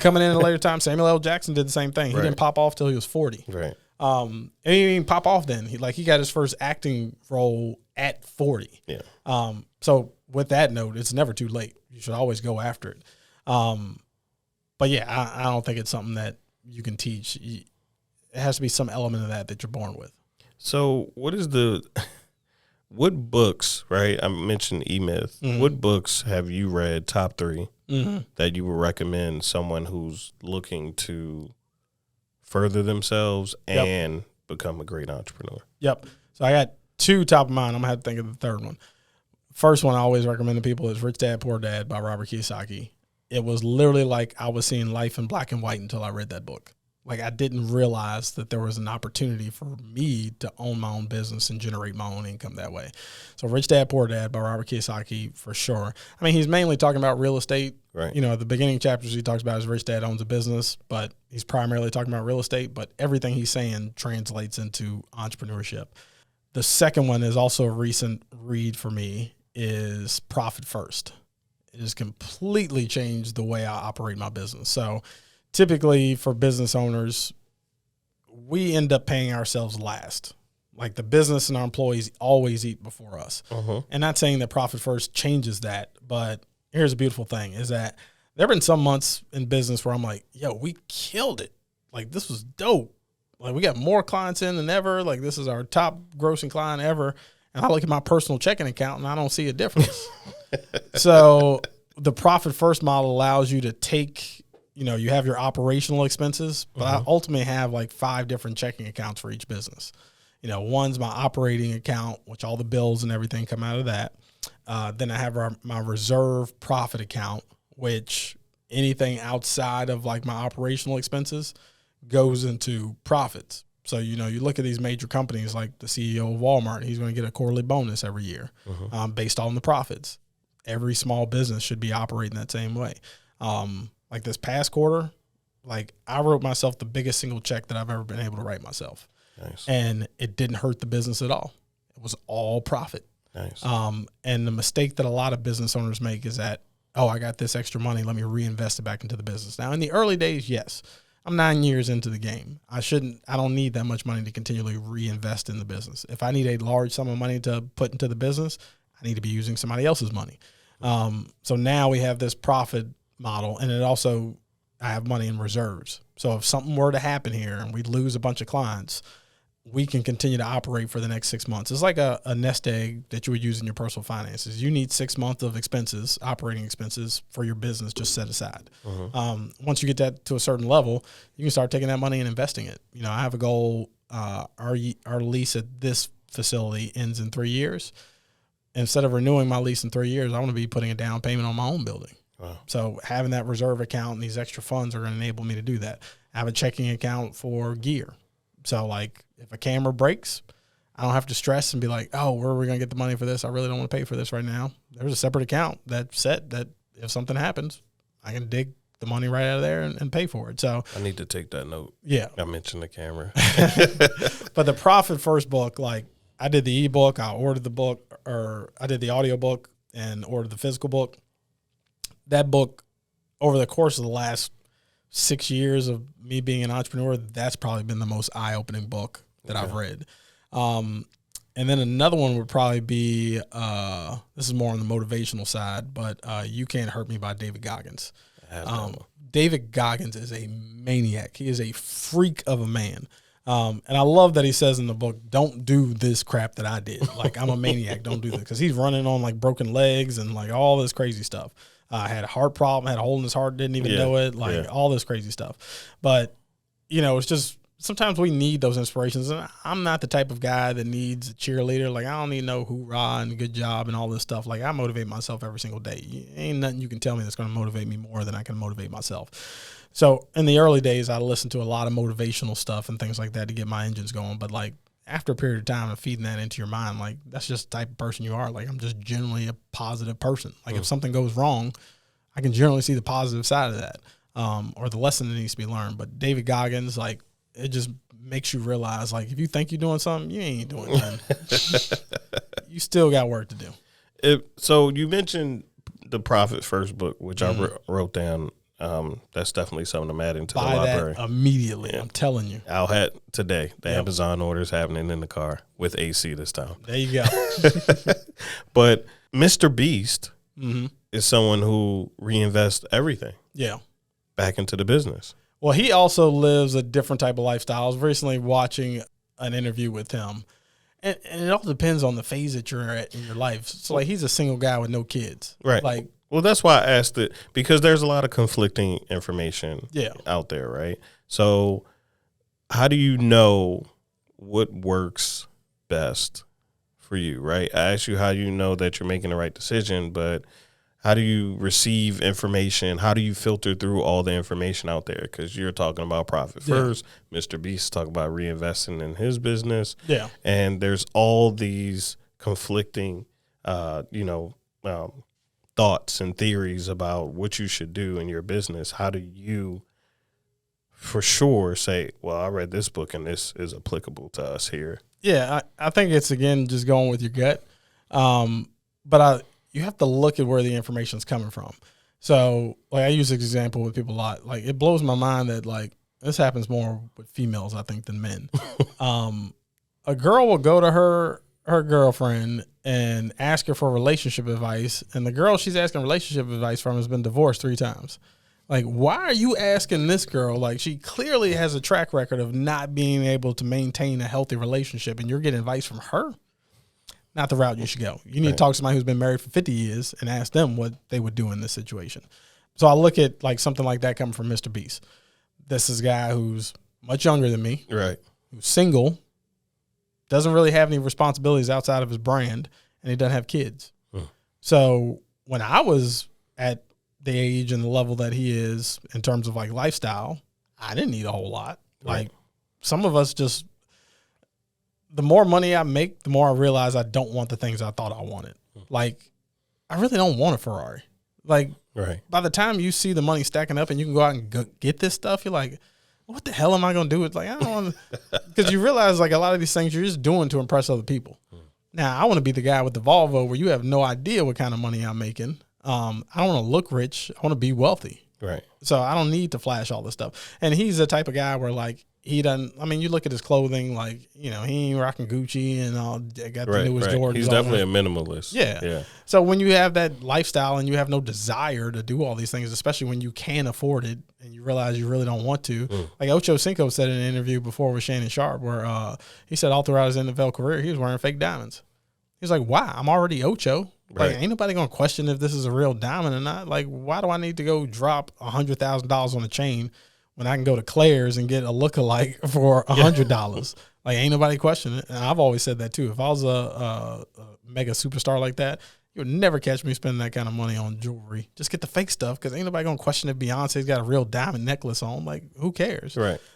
coming in at a later time. Samuel L. Jackson did the same thing. He didn't pop off till he was 40. Right. And he didn't even pop off then. He got his first acting role at 40. Yeah. So with that note, it's never too late. You should always go after it. But yeah, I don't think it's something that you can teach. It has to be some element of that you're born with. So what books, right? I mentioned E-Myth. Mm-hmm. What books have you read, top 3, that you would recommend someone who's looking to further themselves and become a great entrepreneur? Yep. So I got 2 top of mind. I'm going to have to think of the third one. First one I always recommend to people is Rich Dad, Poor Dad by Robert Kiyosaki. It was literally like I was seeing life in black and white until I read that book. Like I didn't realize that there was an opportunity for me to own my own business and generate my own income that way. So Rich Dad, Poor Dad by Robert Kiyosaki for sure. I mean, he's mainly talking about real estate. Right. You know, at the beginning chapters he talks about his rich dad owns a business, but he's primarily talking about real estate, but everything he's saying translates into entrepreneurship. The second one is also a recent read for me is Profit First. It has completely changed the way I operate my business. So typically for business owners, we end up paying ourselves last. Like the business and our employees always eat before us. And not saying that Profit First changes that, but here's a beautiful thing is that there have been some months in business where I'm like, yo, we killed it. Like this was dope. Like we got more clients in than ever. Like this is our top grossing client ever. And I look at my personal checking account and I don't see a difference. So the Profit First model allows you to take, you know, you have your operational expenses, but I ultimately have like 5 different checking accounts for each business. You know, one's my operating account, which all the bills and everything come out of that. Then I have my reserve profit account, which anything outside of like my operational expenses goes into profits. So, you know, you look at these major companies like the CEO of Walmart, he's going to get a quarterly bonus every year based on the profits. Every small business should be operating that same way. Like this past quarter, like I wrote myself the biggest single check that I've ever been able to write myself. Nice. And it didn't hurt the business at all. It was all profit. Nice. And the mistake that a lot of business owners make is that, oh, I got this extra money, let me reinvest it back into the business. Now, in the early days, yes, I'm 9 years into the game. I don't need that much money to continually reinvest in the business. If I need a large sum of money to put into the business, I need to be using somebody else's money. So now we have this profit model, and I have money in reserves. So if something were to happen here and we lose a bunch of clients, we can continue to operate for the next 6 months. It's like a nest egg that you would use in your personal finances. You need 6 months of expenses, operating expenses for your business just set aside. Once you get that to a certain level, you can start taking that money and investing it. You know, I have a goal. Our lease at this facility ends in 3 years. Instead of renewing my lease in 3 years, I want to be putting a down payment on my own building. Wow. So having that reserve account and these extra funds are going to enable me to do that. I have a checking account for gear. So like if a camera breaks, I don't have to stress and be like, oh, where are we going to get the money for this? I really don't want to pay for this right now. There's a separate account that's set that if something happens, I can dig the money right out of there and pay for it. So I need to take that note. Yeah. I mentioned the camera. But the Profit First book, like I did the ebook, I ordered the book, or I did the audio book and ordered the physical book. That book, over the course of the last 6 years of me being an entrepreneur, that's probably been the most eye-opening book that I've read. And then another one would probably be, this is more on the motivational side, but You Can't Hurt Me by David Goggins. David Goggins is a maniac. He is a freak of a man. And I love that he says in the book, don't do this crap that I did. Like, I'm a maniac. Don't do this. Because he's running on, like, broken legs and, like, all this crazy stuff. Had a heart problem, had a hole in his heart, didn't even know it, like all this crazy stuff. But, you know, it's just sometimes we need those inspirations. And I'm not the type of guy that needs a cheerleader. Like, I don't need no hoorah and good job and all this stuff. Like, I motivate myself every single day. Ain't nothing you can tell me that's going to motivate me more than I can motivate myself. So in the early days, I listened to a lot of motivational stuff and things like that to get my engines going. But, like, after a period of time of feeding that into your mind, like that's just the type of person you are. Like I'm just generally a positive person. Like if something goes wrong, I can generally see the positive side of that, or the lesson that needs to be learned. But David Goggins, like it just makes you realize, like if you think you're doing something, you ain't doing nothing. You still got work to do. So you mentioned the Profit First book, which I wrote down That's definitely something I'm adding to the Buy library. that immediately. Yeah. I'm telling you. I'll have today. The Amazon orders happening in the car with AC this time. There you go. But Mr. Beast is someone who reinvests everything. Yeah. Back into the business. Well, he also lives a different type of lifestyle. I was recently watching an interview with him, and it all depends on the phase that you're at in your life. So, like, he's a single guy with no kids. Right. Like, well, that's why I asked it, because there's a lot of conflicting information out there, right? So how do you know what works best for you, right? I asked you how you know that you're making the right decision, but how do you receive information? How do you filter through all the information out there? Because you're talking about profit first. Mr. Beast talking about reinvesting in his business. Yeah. And there's all these conflicting, thoughts and theories about what you should do in your business. How do you for sure say, well, I read this book and this is applicable to us here? Yeah, I think it's, again, just going with your gut. But you have to look at where the information's coming from. So, like, I use this example with people a lot. Like, it blows my mind that, like, this happens more with females, I think, than men. A girl will go to her girlfriend and ask her for relationship advice, and the girl she's asking relationship advice from has been divorced 3 times. Like, why are you asking this girl? Like, she clearly has a track record of not being able to maintain a healthy relationship, and you're getting advice from her? Not the route you should go. You need to talk to somebody who's been married for 50 years and ask them what they would do in this situation. So I look at, like, something like that coming from Mr. Beast. This is a guy who's much younger than me, right? Who's single, doesn't really have any responsibilities outside of his brand, and he doesn't have kids. So when I was at the age and the level that he is in terms of, like, lifestyle, I didn't need a whole lot. Like, some of us just, the more money I make, the more I realize I don't want the things I thought I wanted. Like, I really don't want a Ferrari. Like, by the time you see the money stacking up and you can go out and get this stuff, you're like, what the hell am I going to do? It's like, I don't want to, because you realize, like, a lot of these things you're just doing to impress other people. Now, I want to be the guy with the Volvo where you have no idea what kind of money I'm making. I don't want to look rich. I want to be wealthy. Right. So I don't need to flash all this stuff. And he's the type of guy where, like, he doesn't, I mean, you look at his clothing, like, you know, he ain't rocking Gucci and all, got the newest Jordans. He's definitely a minimalist. Yeah. So when you have that lifestyle and you have no desire to do all these things, especially when you can afford it and you realize you really don't want to, like Ocho Cinco said in an interview before with Shannon Sharp, where he said all throughout his NFL career, he was wearing fake diamonds. He's like, why? I'm already Ocho. Like, ain't nobody going to question if this is a real diamond or not. Like, why do I need to go drop $100,000 on a chain when I can go to Claire's and get a lookalike for $100? Like, ain't nobody questioning it. And I've always said that too. If I was a mega superstar like that, you would never catch me spending that kind of money on jewelry. Just get the fake stuff, because ain't nobody going to question if Beyonce's got a real diamond necklace on. Like, who cares? Right.